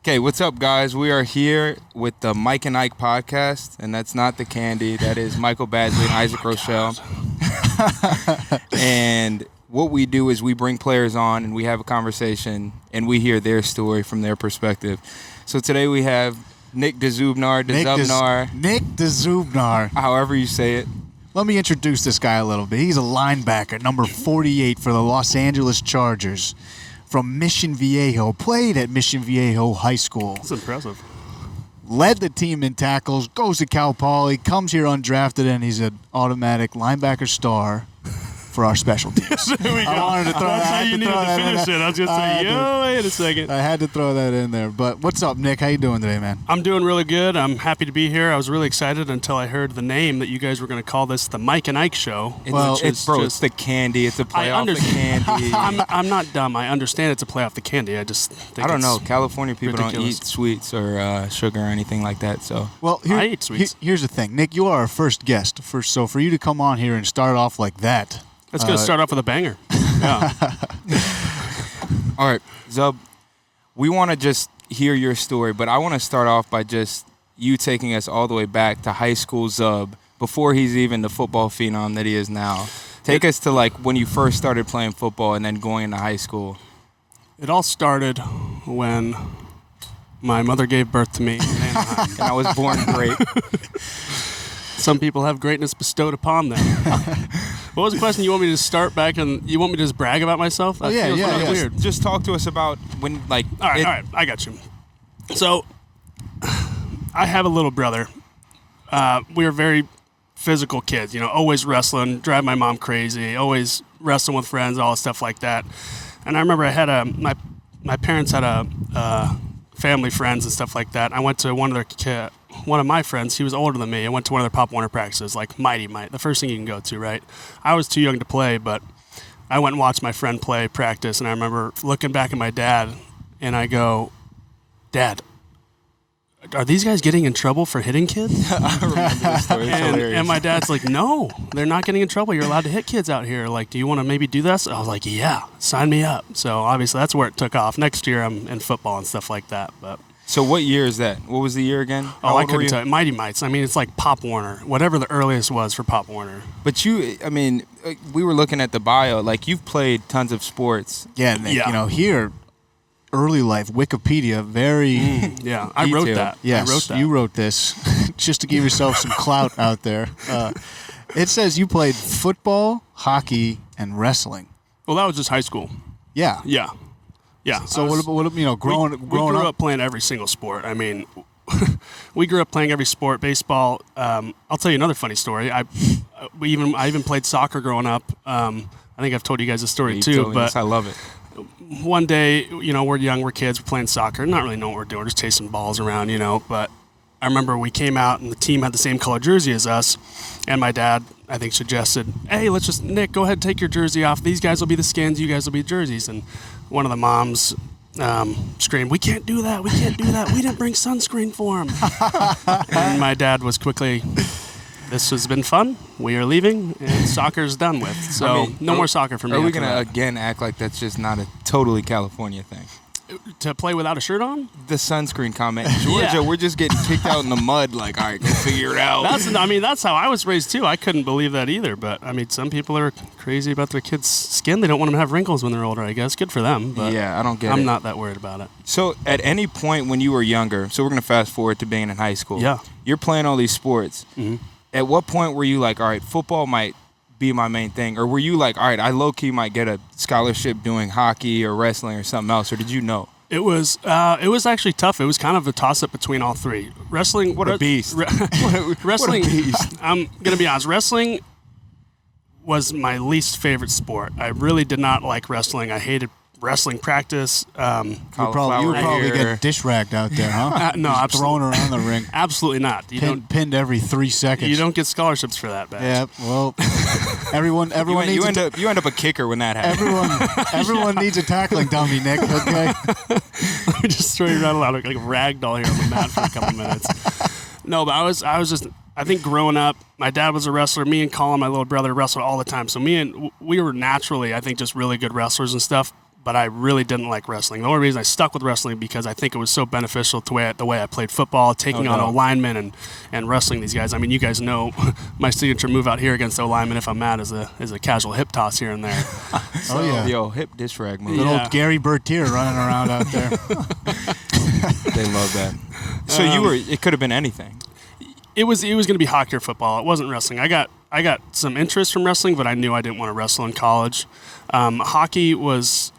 Okay, what's up, guys? We are here with the Mike and Ike podcast, and that's not the candy. That is Michael Badgley and Isaac Rochell. And what we do is we bring players on, and we have a conversation, and we hear their story from their perspective. So today we have Nick Dzubnar, Nick Dzubnar. However you say it. Let me introduce this guy a little bit. He's a linebacker, number 48 for the Los Angeles Chargers. From Mission Viejo, played at Mission Viejo High School. That's impressive. Led the team in tackles, goes to Cal Poly, comes here undrafted, and he's an automatic linebacker star for our special teams. There we go. I wanted to throw That's that. how you needed to finish it. I was going to say, wait a second. I had to throw that in there. But what's up, Nick? How you doing today, man? I'm doing really good. I'm happy to be here. I was really excited until I heard the name that you guys were going to call this the Mike and Ike Show. It's the candy. It's a play off the candy. I'm not dumb. I understand it's a play off the candy. I just think I don't know. California people ridiculous. don't eat sweets or sugar or anything like that. So well, I eat sweets. Here's the thing, Nick. You are our first guest. So for you to come on here and start off like that. Let's go start off with a banger. Yeah. All right, Zub, we want to just hear your story, but I want to start off by just you taking us all the way back to high school Zub, before he's even the football phenom that he is now. Take us to like when you first started playing football and then going into high school. It all started when my mother gave birth to me in Anaheim. And I was born great. Some people have greatness bestowed upon them. What was the question? You want me to start back and you want me to just brag about myself? That feels really weird. Just talk to us about when, like... All right, I got you. So, I have a little brother. We were very physical kids, always wrestling, drive my mom crazy, always wrestling with friends, all stuff like that. And I remember I had my parents had family friends and stuff like that. I went to one of my friends, he was older than me. I went to one of their Pop Warner practices, like Mighty Might, the first thing you can go to, right? I was too young to play, but I went and watched my friend play practice, and I remember looking back at my dad, and I go, Dad, are these guys getting in trouble for hitting kids? I remember this story. It's hilarious. And my dad's like, no, they're not getting in trouble. You're allowed to hit kids out here. Like, do you want to maybe do this? I was like, yeah, sign me up. So obviously that's where it took off. Next year I'm in football and stuff like that, but... So what year is that? What was the year again? I couldn't tell you. Mighty Mites. I mean, it's like Pop Warner, whatever the earliest was for Pop Warner. But we were looking at the bio. Like, you've played tons of sports. Yeah, Nick, here, early life, Wikipedia, very... yeah, I wrote that. Yes, I wrote that. You wrote this just to give yourself some clout out there. It says you played football, hockey, and wrestling. Well, that was just high school. Yeah. Yeah. Yeah. So growing we grew up playing every single sport. I mean, we grew up playing every sport. Baseball. I'll tell you another funny story. I even played soccer growing up. I think I've told you guys a story too. But I love it. One day, we're young, we're kids, we're playing soccer, not really know what we're doing, just chasing balls around, But I remember we came out and the team had the same color jersey as us, and my dad, I think, suggested, hey, Nick, go ahead and take your jersey off. These guys will be the skins, you guys will be jerseys. And one of the moms screamed, we can't do that, we didn't bring sunscreen for him. And my dad was quickly, this has been fun, we are leaving, and soccer's done with. So no more soccer for me. Are we going to again act like that's just not a totally California thing? To play without a shirt on? The sunscreen comment. In Georgia, we're just getting kicked out in the mud like, all right, go figure it out. That's how I was raised, too. I couldn't believe that either. But, some people are crazy about their kids' skin. They don't want them to have wrinkles when they're older, I guess. Good for them. But yeah, I don't get it. I'm not that worried about it. So, at any point when you were younger, so we're going to fast forward to being in high school. Yeah. You're playing all these sports. Mm-hmm. At what point were you like, all right, football might be my main thing? Or were you like, all right, I low-key might get a scholarship doing hockey or wrestling or something else? Or did you know? It was actually tough. It was kind of a toss-up between all three. Wrestling... What a beast. Wrestling... What a beast. I'm going to be honest. Wrestling was my least favorite sport. I really did not like wrestling. I hated wrestling practice. You would probably get dish ragged out there, huh? No, absolutely. Thrown around the ring. Absolutely not. Pinned every 3 seconds. You don't get scholarships for that, badge. Yeah, well, everyone you end up a kicker when that happens. Everyone needs a tackling dummy, Nick. Okay. Let me just throw you around a lot like a rag doll here on the mat for a couple minutes. No, but I was just. I think growing up, my dad was a wrestler. Me and Colin, my little brother, wrestled all the time. So we were naturally, I think, just really good wrestlers and stuff. but I really didn't like wrestling. The only reason I stuck with wrestling because I think it was so beneficial to the way I played football, taking on O-linemen and wrestling these guys. I mean, you guys know my signature move out here against O-linemen, if I'm mad, is a casual hip toss here and there. Oh, yeah. Yo, hip disc rag move. Little old Gary Bertier running around out there. They love that. So it could have been anything. It was going to be hockey or football. It wasn't wrestling. I got some interest from wrestling, but I knew I didn't want to wrestle in college. Hockey was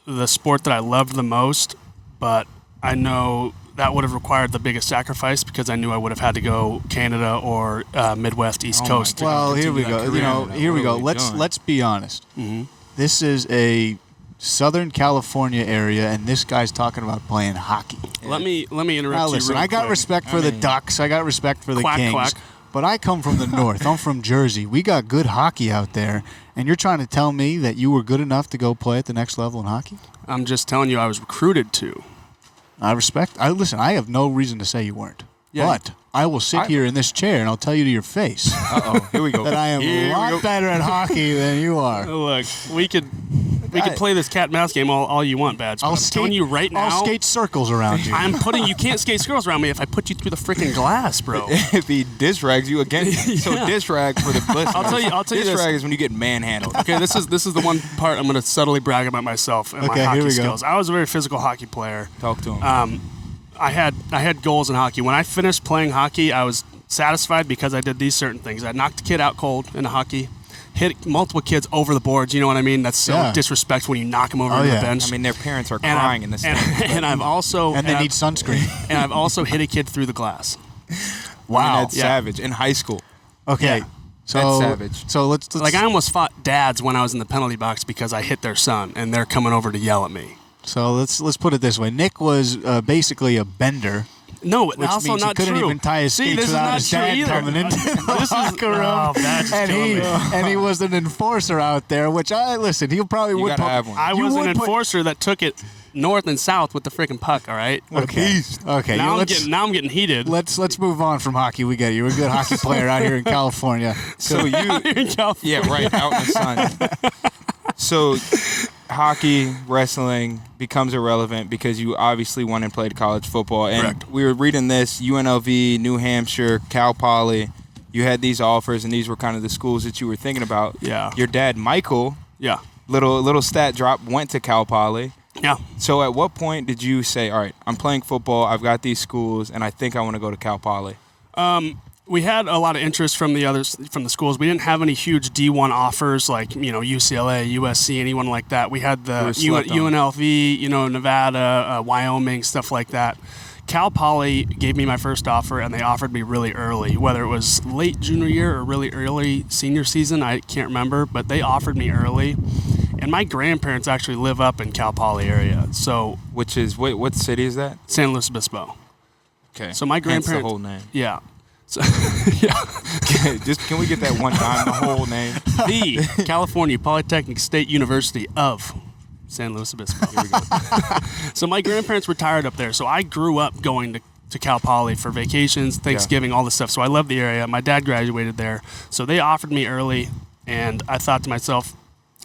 the sport that I loved the most, but I know that would have required the biggest sacrifice because I knew I would have had to go Canada or Midwest, East Coast. Well, here we go. Here we go. Let's be honest. Mm-hmm. This is a Southern California area, and this guy's talking about playing hockey. Let me interrupt Now you. listen, real I got quick. respect for the Ducks. I got respect for the Quack, Kings. quack. But I come from the North. I'm from Jersey. We got good hockey out there, and you're trying to tell me that you were good enough to go play at the next level in hockey? I'm just telling you I was recruited to. I respect. Listen, I have no reason to say you weren't. Yeah. But I will sit here in this chair and I'll tell you to your face Here we go. that I am Here a we lot go. better at hockey than you are. Look, we could play this cat and mouse game all you want, Badge. But I'm telling you right now. I'll skate circles around you. You can't skate circles around me if I put you through the freaking glass, bro. If he disc rags you again, so disc rag for the listeners. I'll tell you disc this. rag is when you get manhandled. Okay, this is the one part I'm going to subtly brag about myself and my Okay, here hockey we go. skills. I was a very physical hockey player. Talk to him. I had goals in hockey. When I finished playing hockey, I was satisfied because I did these certain things. I knocked a kid out cold in hockey, hit multiple kids over the boards. You know what I mean? That's so disrespectful when you knock them over Oh, the yeah. bench. I mean, their parents are crying in the stands. And I've also and they need sunscreen. and I've also hit a kid through the glass. Wow. That's savage. In high school. Okay. Yeah. So, That's savage. So let's Like I almost fought dads when I was in the penalty box because I hit their son, and they're coming over to yell at me. So let's put it this way. Nick was basically a bender. No, Which also means not he couldn't true. even tie his See, skates this is without not his true dad either. coming into the This is- locker room. Oh, Badge is killing me. and he was an enforcer out there, which he probably You would gotta have one. I You was an would put- enforcer that took it north and south with the freaking puck. All right. Okay. Okay. Now I'm getting heated. Let's move on from hockey. We get it. You're a good hockey player out here in California. So you, in California. yeah, right, out in the sun. So hockey, wrestling becomes irrelevant because you obviously went and played college football. And Correct. we were reading this, UNLV, New Hampshire, Cal Poly. You had these offers, and these were kind of the schools that you were thinking about. Yeah. Your dad, Michael, Yeah. little stat drop, went to Cal Poly. Yeah. So at what point did you say, all right, I'm playing football, I've got these schools, and I think I want to go to Cal Poly? We had a lot of interest from the schools. We didn't have any huge D1 offers like, UCLA, USC, anyone like that. We had the UNLV, Nevada, Wyoming, stuff like that. Cal Poly gave me my first offer, and they offered me really early, whether it was late junior year or really early senior season. I can't remember, but they offered me early. And my grandparents actually live up in Cal Poly area. So Which is, what city is that? San Luis Obispo. Okay. So my Hence grandparents. the whole name. Yeah. So, yeah. Just can we get that one time, the whole name? The California Polytechnic State University of San Luis Obispo. Here we go. So my grandparents retired up there, so I grew up going to Cal Poly for vacations, Thanksgiving, all this stuff. So I love the area. My dad graduated there, so they offered me early, and I thought to myself,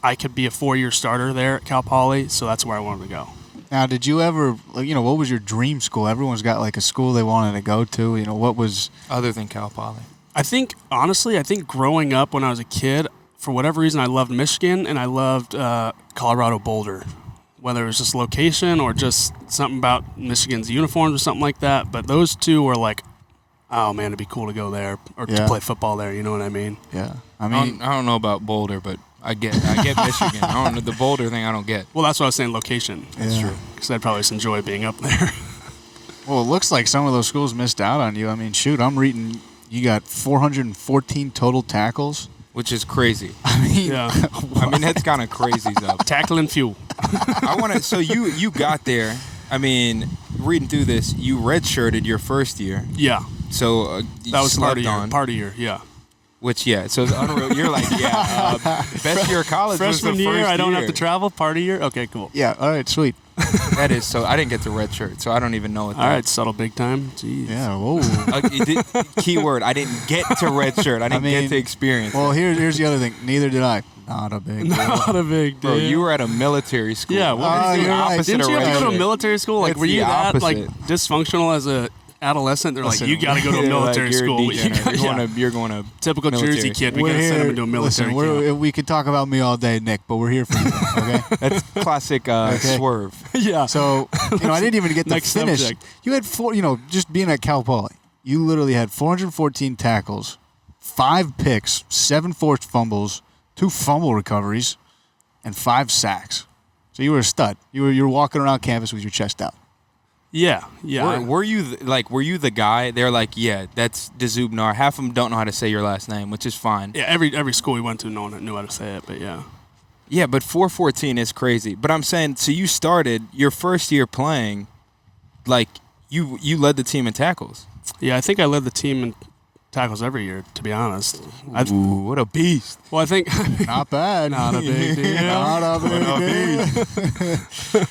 I could be a 4-year starter there at Cal Poly, so that's where I wanted to go. Now, did you ever, what was your dream school? Everyone's got like a school they wanted to go to. What was? Other than Cal Poly. I think growing up when I was a kid, for whatever reason, I loved Michigan and I loved Colorado Boulder. Whether it was just location or just something about Michigan's uniforms or something like that. But those two were like, oh man, it'd be cool to go there or to play football there. You know what I mean? Yeah. I don't know about Boulder, but I get Michigan. I don't know the Boulder thing. I don't get. Well, that's what I was saying. Location. That's true. Because I'd probably just enjoy being up there. Well, it looks like some of those schools missed out on you. I mean, shoot, I'm reading. You got 414 total tackles. Which is crazy. I mean, Yeah. I mean, that's kind of crazy stuff. Tackle and fuel. I want to. So you got there. I mean, reading through this, you redshirted your first year. Yeah. So you That was part of slept year. on. Part of year. Yeah. Which so it's unreal. You're like, best year of college Freshman was the year, first I don't year. have to travel. Part of year. Okay, cool. yeah. All right. Sweet. That is so. I didn't get the red shirt, so I don't even know what. All right, subtle big time. Jeez. Yeah. Whoa. Keyword: I didn't get to red shirt. I didn't get to experience. Well, here's the other thing. Neither did I. Not a big deal. Not a big deal. Bro, you were at a military school. Yeah, What is the you're right. opposite Didn't you have to go to a of military school? Like, It's were you the that like opposite. dysfunctional as a adolescent? They're Listen, like, you got to go to a They're like, military you're a school. degenerate. You're going to Typical military Jersey school. kid. We got to send him into a military camp. We could talk about me all day, Nick, but we're here for you. Okay. That's classic swerve. Yeah. So I didn't even get to Next finish. subject. You had just being at Cal Poly, you literally had 414 tackles, 5 picks, 7 forced fumbles, 2 fumble recoveries, and 5 sacks. So you were a stud. You were walking around campus with your chest out. Yeah. Were you the guy? They're like, yeah, that's Dzubnar. Half of them don't know how to say your last name, which is fine. Yeah, every school we went to, no one knew how to say it, but yeah. Yeah, but 414 is crazy. But I'm saying, so you started your first year playing, like you led the team in tackles. Yeah, I think I led the team in tackles every year, to be honest. Ooh, what a beast! Well, I think Not bad. not a big deal. Not a big deal.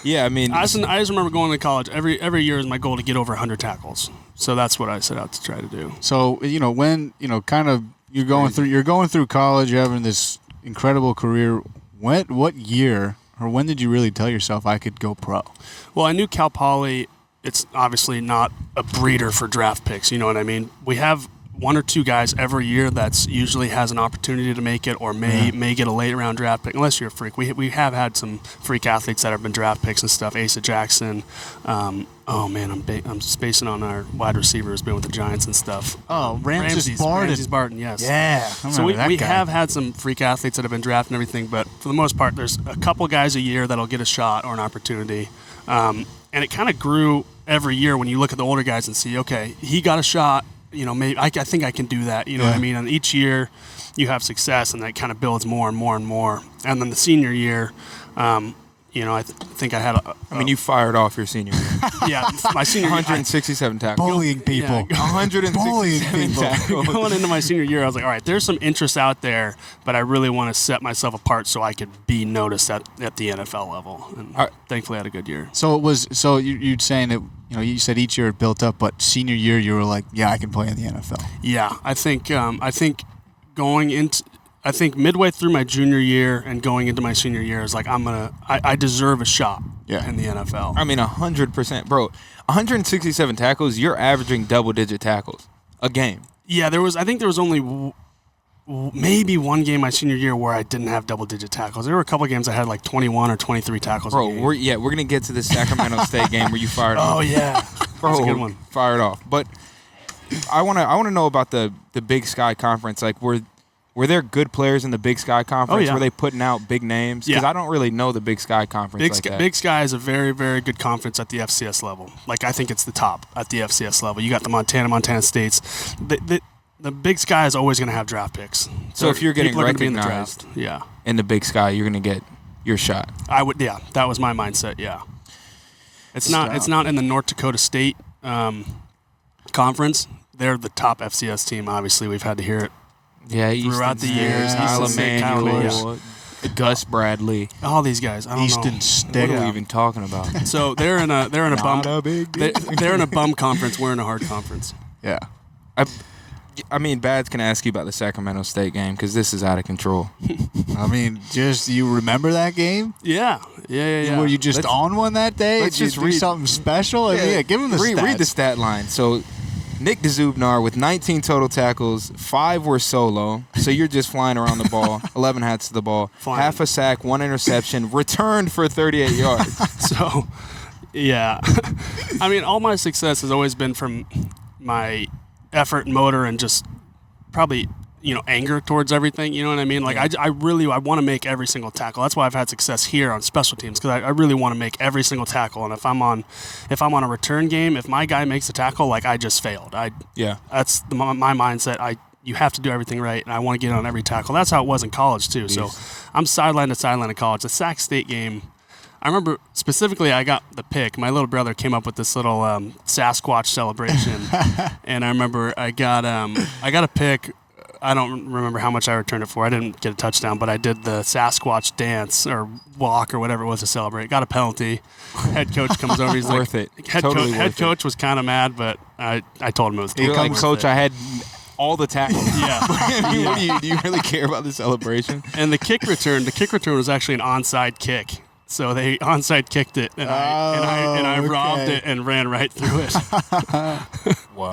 Yeah, I mean, I just remember going to college. Every year is my goal to get over 100 tackles. So that's what I set out to try to do. So when kind of you're going through college, you're having this incredible career. What year or when did you really tell yourself I could go pro? Well, I knew Cal Poly, it's obviously not a breeder for draft picks. You know what I mean? We have 1 or 2 guys every year that's usually has an opportunity to make it or may get a late round draft pick, unless you're a freak. We have had some freak athletes that have been draft picks and stuff. Asa Jackson. Oh man, I'm spacing on our wide receiver who's been with the Giants and stuff. Oh, Ramses Barton. Ramses Barton, yes. Yeah. So we have had some freak athletes that have been drafted and everything, but for the most part, there's a couple guys a year that'll get a shot or an opportunity. And it kind of grew every year when you look at the older guys and see, okay, he got a shot. Maybe I think I can do that. You know what I mean? And each year you have success, and that kind of builds more and more and more. And then the senior year, I think I had you fired off your senior year. my senior year. 167 tackles. bullying people. Yeah. 167 tackles. Going into my senior year, I was like, all right, there's some interest out there, but I really want to set myself apart so I could be noticed at the NFL level. And thankfully, I had a good year. So it was. So you're saying that you said each year it built up, but senior year you were like, yeah, I can play in the NFL. Yeah, I think midway through my junior year and going into my senior year is like I deserve a shot in the NFL. I mean, 100%, bro. 167 tackles. You're averaging double-digit tackles a game. Yeah, I think there was only maybe one game my senior year where I didn't have double-digit tackles. There were a couple of games I had like 21 or 23 tackles. Bro, a game. we're gonna get to the Sacramento State game where you fired off. Oh yeah, Bro, that's a good one. Fired off. But I wanna know about the Big Sky Conference. Like, were there good players in the Big Sky Conference? Oh, yeah. Were they putting out big names? Because I don't really know the Big Sky Conference that. Big Sky is a very, very good conference at the FCS level. Like, I think it's the top at the FCS level. You got the Montana States. The Big Sky is always going to have draft picks. So if you're getting people are gonna be in the recognized draft. Yeah. in the Big Sky, you're gonna get your shot. I would. Yeah, that was my mindset. Yeah. It's not in the North Dakota State conference. They're the top FCS team. Obviously, we've had to hear it. Yeah, Throughout the years, Kyle Easton State, Kyle Emanuel, Gus Bradley. All these guys. I don't Easton know. State. What are we even talking about? So they're in a bum. Not a big deal. They're in a bum conference. We're in a hard conference. Yeah. I mean, Bads can ask you about the Sacramento State game because this is out of control. I mean, just you remember that game? Yeah. Were you just on one that day? let's Did just you do read- something special? Yeah, give him the stats. Read the stat line. So, Nick Dzubnar with 19 total tackles, 5 were solo. So you're just flying around the ball. 11 hats to the ball. Flying. Half a sack, 1 interception, returned for 38 yards. So, yeah. I mean, all my success has always been from my effort and motor and just probably, anger towards everything. You know what I mean? Like, I want to make every single tackle. That's why I've had success here on special teams, because I really want to make every single tackle. And if I'm on a return game, if my guy makes a tackle, like, I just failed. That's my mindset. You have to do everything right, and I want to get on every tackle. That's how it was in college too. So I'm sideline to sideline in college. The Sac State game, I remember specifically I got the pick. My little brother came up with this little Sasquatch celebration, and I remember I got a pick. I don't remember how much I returned it for. I didn't get a touchdown, but I did the Sasquatch dance or walk or whatever it was to celebrate. Got a penalty. Head coach comes over. He's Worth like, it. Head Totally coach worth it. was kind of mad, but I told him it was. You're like, worth Coach, it. I had all the tackles. Yeah. I mean, do you really care about the celebration? And the kick return was actually an onside kick. So they onside kicked it, and I robbed it and ran right through it. Wow.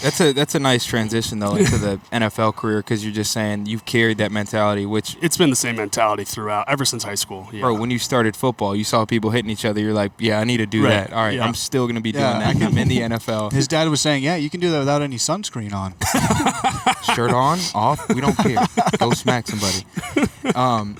That's a nice transition though into the NFL career, because you're just saying you've carried that mentality, which It's been the same mentality throughout, ever since high school. Yeah. bro, when you started football, you saw people hitting each other. You're like, yeah, I need to do Right. that. All right, Yeah. I'm still gonna be doing Yeah. that. I'm in the NFL. His dad was saying, yeah, you can do that without any sunscreen on. Shirt on, off, we don't care. Go smack somebody.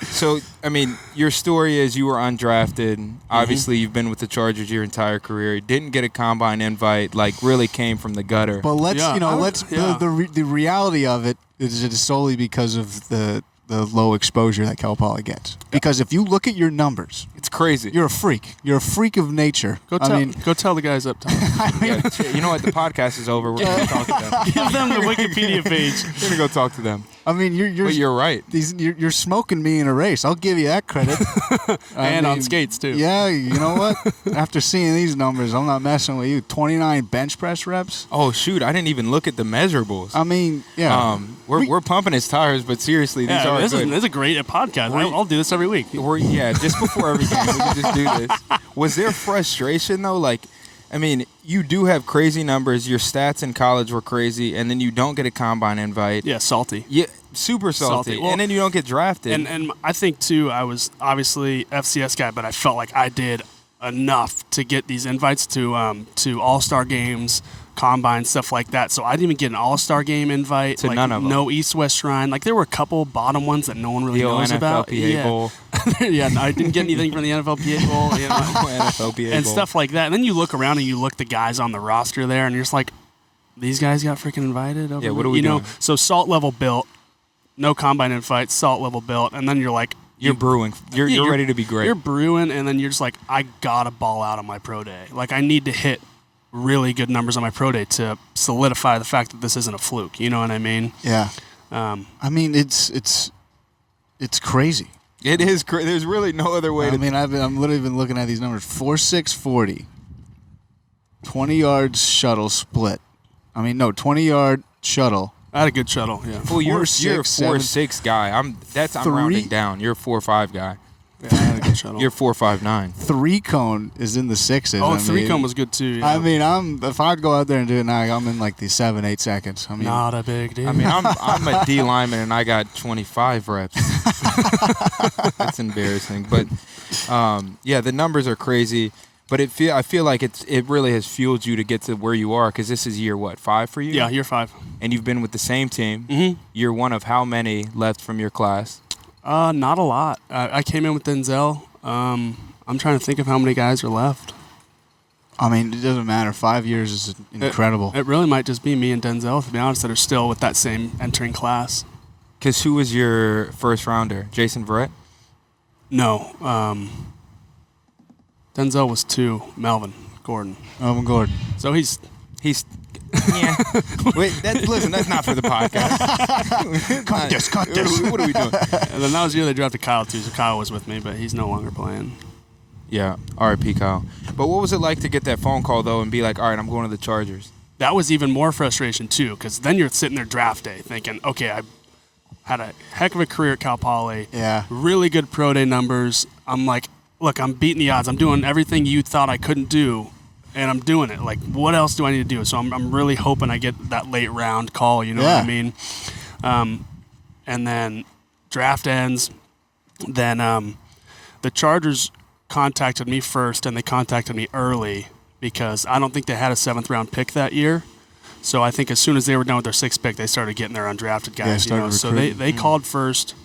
So, I mean, your story is you were undrafted. Obviously, you've been with the Chargers your entire career. Didn't get a combine invite, like really came from the gutter. But let's, Yeah, the reality of it is it is solely because of the low exposure that Cal Poly gets. Because if you look at your numbers, It's crazy. you're a freak. You're a freak of nature. Go tell the guys up top. Yeah, you know what? The podcast is over. We're going to talk to them. Give them the Wikipedia page. We're going to go talk to them. I mean, But you're right. you're smoking me in a race. I'll give you that credit. And on skates, too. Yeah, you know what? After seeing these numbers, I'm not messing with you. 29 bench press reps. Oh, shoot. I didn't even look at the measurables. I mean, yeah. We're pumping his tires, but seriously, these are This good. is a great podcast. I'll do this every week. Just before every game, we can just do this. Was there frustration, though? Like, I mean, you do have crazy numbers. Your stats in college were crazy, and then you don't get a combine invite. Yeah, salty. Yeah, super salty. Well, and then you don't get drafted. And I think, too, I was obviously FCS guy, but I felt like I did enough to get these invites to all-star games, combine, stuff like that. So I didn't even get an all-star game invite. To none of them. No East-West Shrine. Like, there were a couple bottom ones that no one really the knows about. NFLPA Bowl. Yeah, no, I didn't get anything from the NFLPA Bowl. You know, NFLPA and Bowl. stuff like that. And then you look around and you look the guys on the roster there, and you're just like, these guys got freaking invited over Yeah, what there? are we doing? So salt level built, no combine invite, salt level built, and then you're like, You're brewing. You're ready to be great. You're brewing, and then you're just like, I gotta ball out on my pro day. Like, I need to hit really good numbers on my pro day to solidify the fact that this isn't a fluke. You know what I mean? Yeah. I mean, it's crazy. It is. There's really no other way I to. mean, I'm literally been looking at these numbers. 4.640. 20 yards shuttle split. 20-yard shuttle. I had a good shuttle. Yeah. Well, you're a 4.6, 4.6 guy. I'm rounding down. You're a 4.5 guy. Yeah, I had a good shuttle. You're 4.59. 3-cone is in the 6s. Oh, 3-cone was good too. Yeah. I mean, if I'd go out there and do it now, I'm in like the 7-8 seconds. I mean, Not a big deal. I mean, I'm a D lineman and I got 25 reps. That's embarrassing. But yeah, the numbers are crazy. But I feel like it really has fueled you to get to where you are, because this is year 5 for you? Yeah, year 5. And you've been with the same team. Mm-hmm. You're one of how many left from your class? Not a lot. I came in with Denzel. I'm trying to think of how many guys are left. I mean, it doesn't matter. 5 years is incredible. It really might just be me and Denzel, to be honest, that are still with that same entering class. Because who was your first rounder? Jason Verrett? No. Denzel was 2. Melvin Gordon. Melvin Gordon. So he's yeah. Wait, listen, that's not for the podcast. Cut this. What are we doing? and then that was the year they drafted Kyle too. So Kyle was with me, but he's no longer playing. Yeah, R.I.P. Kyle. But what was it like to get that phone call, though, and be like, all right, I'm going to the Chargers? That was even more frustration too, because then you're sitting there draft day thinking, okay, I had a heck of a career at Cal Poly. Yeah. Really good pro day numbers. I'm like, look, I'm beating the odds. I'm doing everything you thought I couldn't do, and I'm doing it. Like, what else do I need to do? So I'm really hoping I get that late round call, you know what I mean? And then draft ends. Then the Chargers contacted me first, and they contacted me early because I don't think they had a 7th-round pick that year. So I think as soon as they were done with their 6th pick, they started getting their undrafted guys. So they called first.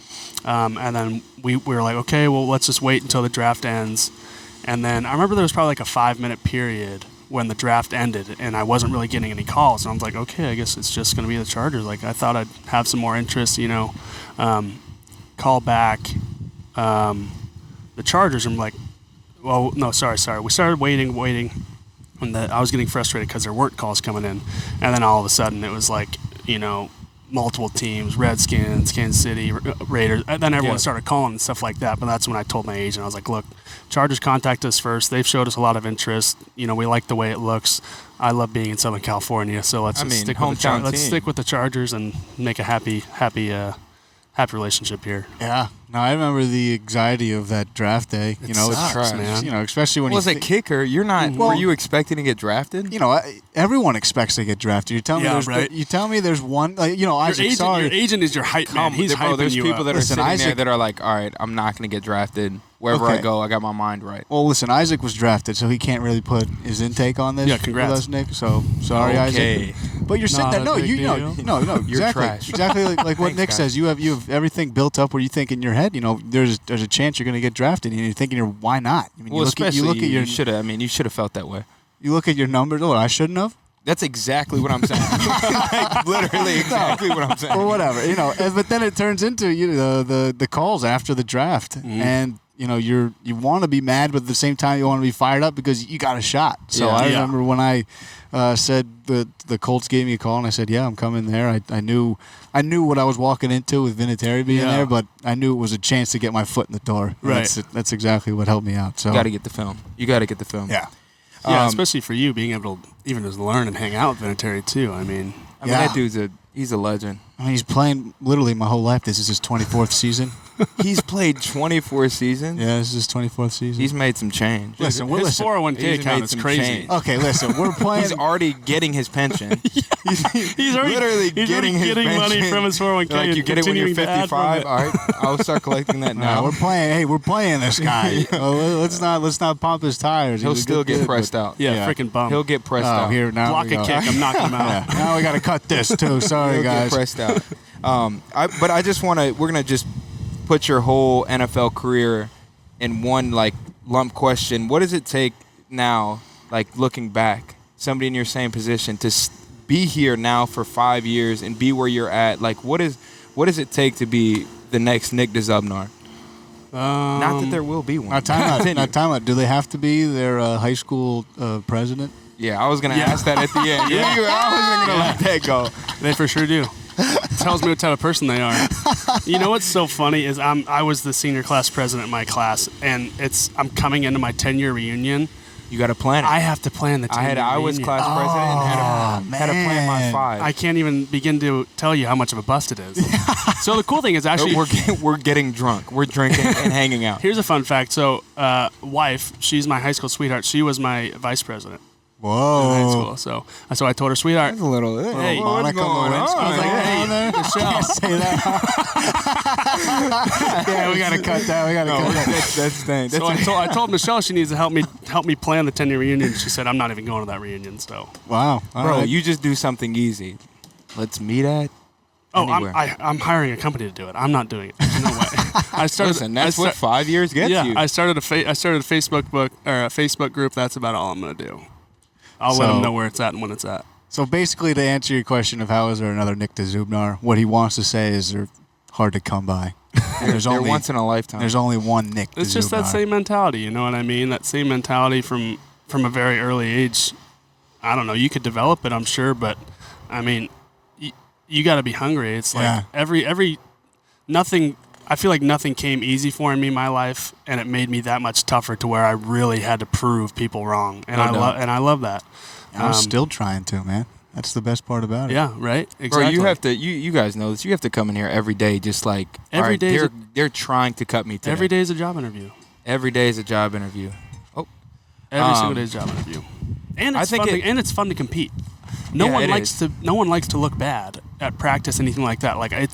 And then we were like, okay, well, let's just wait until the draft ends. And then I remember there was probably like a 5-minute period when the draft ended, and I wasn't really getting any calls. And I was like, okay, I guess it's just going to be the Chargers. Like, I thought I'd have some more interest, call back the Chargers. I'm like, well, no, sorry. We started waiting, and I was getting frustrated because there weren't calls coming in. And then all of a sudden it was like, multiple teams, Redskins, Kansas City, Raiders. And then everyone started calling and stuff like that. But that's when I told my agent, I was like, look, Chargers contact us first. They've showed us a lot of interest. You know, we like the way it looks. I love being in Southern California, so let's stick with the Chargers and make a happy relationship here. Yeah. No, I remember the anxiety of that draft day. It sucks, man. You know, especially when as a kicker, you're not. Were you expecting to get drafted? You know, everyone expects to get drafted. You tell me, you tell me there's one. You know, Isaac. Your agent is your hype man. He's hyping there's you people up. that are sitting there that are like, all right, I'm not going to get drafted. Wherever I go, I got my mind right. Well, listen, Isaac was drafted, so he can't really put his intake on this. Yeah, congrats, with us, Nick. So sorry, Isaac. But you're sitting there. No, no, you're exactly, trash. exactly like what Nick says. You have everything built up where you think in your head. You know, there's a chance you're going to get drafted, and you're thinking, why not? I mean, well, you should have. I mean, you should have felt that way. You look at your numbers. Oh, I shouldn't have. That's exactly what I'm saying. Like, literally exactly what I'm saying. Well, whatever, you know. But then it turns into the calls after the draft, and you know you want to be mad, but at the same time you want to be fired up because you got a shot. So I remember when I said the Colts gave me a call, and I said, yeah, I'm coming there. I knew what I was walking into with Vinatieri being there, but I knew it was a chance to get my foot in the door. Right. That's exactly what helped me out. So you got to get the film. Yeah. Yeah, especially for you being able to even just learn and hang out with Vinatieri too. I mean that dude's he's a legend. I mean, he's playing literally my whole life. This is his 24th season. He's played 24 seasons. Yeah, this is his 24th season. He's made some change. Listen, his 401k account is crazy. Change. Okay, listen, we're playing. He's already getting his pension. He's already literally getting money from his 401k. Like you get it when you're 55. All right, I'll start collecting that now. We're playing. Hey, we're playing this guy. let's not pump his tires. He'll still get pressed out. Yeah, freaking bum. He'll get pressed out. Here now. Block a kick. I'm knocking him out. Now we got to cut this too. Sorry, He'll guys. Get pressed out. But I just want to. We're gonna just put your whole NFL career in one like lump question. What does it take now, like looking back, somebody in your same position to be here now for 5 years and be where you're at? Like, what does it take to be the next Nick Dzubnar? Not that there will be one. Now, time out. Do they have to be their high school president? Yeah, I was gonna ask that at the end. I wasn't gonna let that go. They for sure do. Tells me what type of person they are. You know what's so funny is I was the senior class president in my class, and I'm coming into my 10-year reunion. You got to plan it. I have to plan the 10-year reunion. I was class president and had to plan my 5. I can't even begin to tell you how much of a bust it is. So the cool thing is actually we're getting drunk. We're drinking and hanging out. Here's a fun fact. So wife, she's my high school sweetheart. She was my vice president. Whoa. In high school. So I told her, sweetheart. That's a little. Hey, what's going on? I was like, hey, Michelle. Say that. Yeah, we gotta cut that. That's the thing. So I told Michelle she needs to help me plan the 10-year reunion. She said, I'm not even going to that reunion. So wow, bro, you just do something easy. Let's meet at. Anywhere. I'm hiring a company to do it. I'm not doing it. There's no way. Listen, that's what 5 years gets you. I started a Facebook group. That's about all I'm gonna do. I'll let them know where it's at and when it's at. So basically, to answer your question of how is there another Nick Dzubnar, what he wants to say is they're hard to come by. And they're once in a lifetime. There's only one Nick Dzubnar. It's just that same mentality. You know what I mean? That same mentality from a very early age. I don't know. You could develop it, I'm sure, but I mean, you got to be hungry. It's like nothing. I feel like nothing came easy for me in my life, and it made me that much tougher to where I really had to prove people wrong, and I love that. I'm still trying to, man. That's the best part about it. Yeah, right. Exactly. Bro, you have to. You guys know this. You have to come in here every day, just like every day. They're trying to cut me today. Every day is a job interview. Every day is a job interview. Oh, every single day is a job interview, and it's fun to compete. No one likes to look bad at practice, anything like that. Like I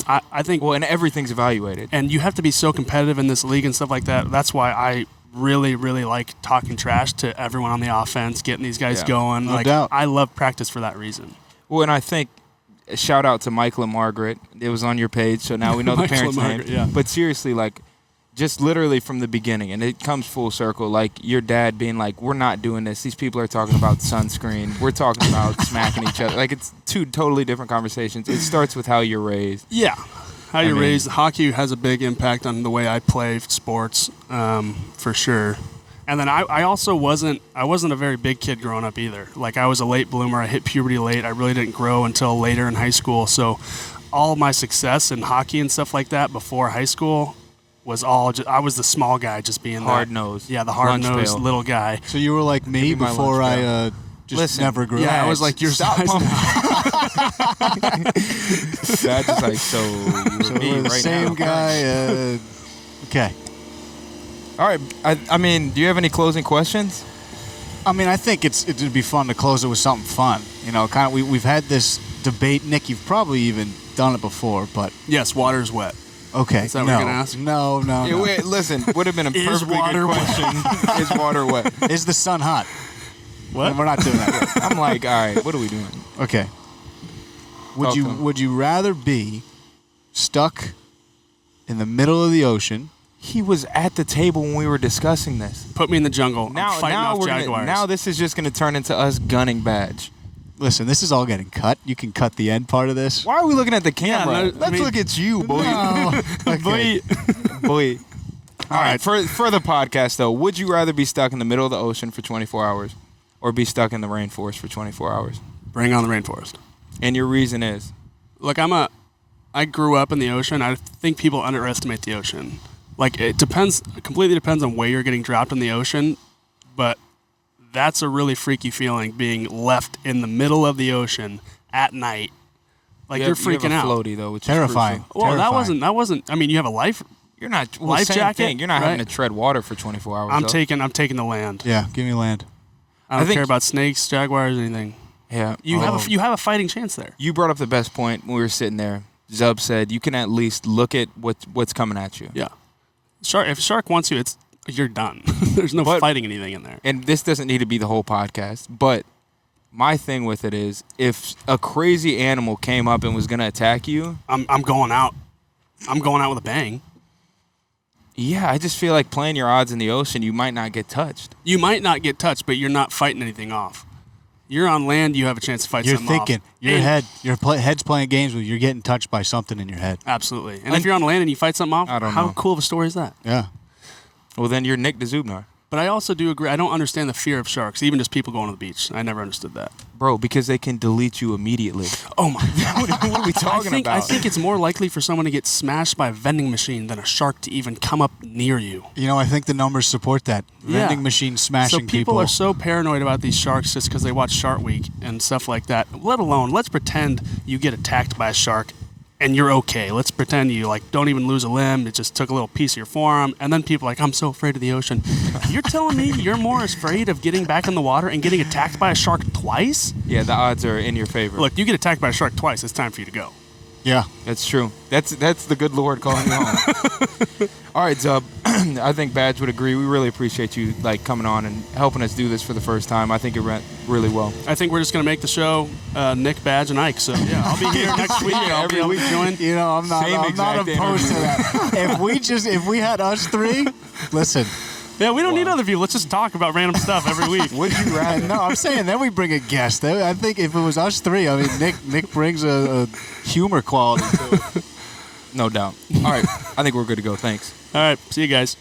think. Well, and everything's evaluated. And you have to be so competitive in this league and stuff like that. That's why I really, really like talking trash to everyone on the offense, getting these guys going. No doubt. I love practice for that reason. Well, and I think shout out to Michael and Margaret. It was on your page, so now we know the parents' names. Yeah. But seriously, like, just literally from the beginning, and it comes full circle, like your dad being like, we're not doing this. These people are talking about sunscreen. We're talking about smacking each other. Like, it's two totally different conversations. It starts with how you're raised. Yeah. How you're raised. Hockey has a big impact on the way I play sports, for sure. And then I also wasn't a very big kid growing up either. Like, I was a late bloomer. I hit puberty late. I really didn't grow until later in high school. So all my success in hockey and stuff like that before high school was all just, I was the small guy just being Hard nosed. Yeah, the hard-nosed pail. little guy. So you were like me Give me my before lunch I just Listen, never grew. Yeah, I was like your Stop size pumping. now. That's just like, so you So and me we're the right same now. guy. Okay. All right. I mean, do you have any closing questions? I mean, I think it'd be fun to close it with something fun. You know, kind of. We've had this debate, Nick. You've probably even done it before, but Yes, water's wet. okay. Is that what no, you're gonna ask? No, no, Yeah, no. wait, listen, would have been a Is perfectly water good question. Is water wet? Is the sun hot? What? We're not doing that. I'm like, all right, what are we doing? Okay. Talk to him. Would you rather be stuck in the middle of the ocean? He was at the table when we were discussing this. Put me in the jungle. Now, I'm fighting off jaguars. now this is just gonna turn into us gunning Badge. Listen, this is all getting cut. You can cut the end part of this. Why are we looking at the camera? no, I Let's mean- look at you, boy. No. Okay. Boy. All right. For the podcast though, would you rather be stuck in the middle of the ocean for 24 hours, or be stuck in the rainforest for 24 hours? Bring on the rainforest. And your reason is? Look, I grew up in the ocean. I think people underestimate the ocean. Like, it completely depends on where you're getting dropped in the ocean, but that's a really freaky feeling, being left in the middle of the ocean at night. Like, You you're have- you have freaking a out. floaty though, which Terrifying. is crucial. Well, Terrifying. that wasn't. I mean, you have a life. You're not Life same jacket, thing. You're not having right? to tread water for 24 hours. I'm though. taking the land. Yeah, give me land. I don't think- care about snakes, jaguars, anything. Yeah. You have a fighting chance there. You brought up the best point when we were sitting there. Zub said you can at least look at what's coming at you. Yeah. If a shark wants you, you're done. There's no But- fighting anything in there. And this doesn't need to be the whole podcast, but my thing with it is if a crazy animal came up and was going to attack you, I'm going out. I'm going out with a bang. yeah, I just feel like playing your odds in the ocean, you might not get touched. You might not get touched, but you're not fighting anything off. You're on land, you have a chance to fight You're something thinking. off. Your And- head. Your head's playing games with. You're getting touched by something in your head. Absolutely. And if you're on land and you fight something off, I don't how know. cool of a story is that? Yeah. Well, then you're Nick Dzubnar. But I also do agree. I don't understand the fear of sharks, even just people going to the beach. I never understood that. Bro, because they can delete you immediately. Oh my God. What are we talking I about? think it's more likely for someone to get smashed by a vending machine than a shark to even come up near you. You know, I think the numbers support that. Yeah. Vending machine smashing So people are so paranoid about these sharks just because they watch Shark Week and stuff like that. Let alone, let's pretend you get attacked by a shark and you're okay. Let's pretend you don't even lose a limb. It just took a little piece of your forearm. And then people are like, I'm so afraid of the ocean. You're telling me you're more afraid of getting back in the water and getting attacked by a shark twice? Yeah, the odds are in your favor. Look, you get attacked by a shark twice, it's time for you to go. Yeah. That's true. That's the good Lord calling you home. All right, Zub. I think Badge would agree. We really appreciate you coming on and helping us do this for the first time. I think it went really well. I think we're just going to make the show Nick, Badge, and Ike. So, yeah, I'll be here next week. I'll be able to join. You know, I'm not Same exact opposed to that. If we had us three, listen. Yeah, we don't need other people. Let's just talk about random stuff every week. Would you rather? No, I'm saying then we bring a guest. I think if it was us three, I mean, Nick brings a humor quality to it. No doubt. All right. I think we're good to go. Thanks. All right, see you guys.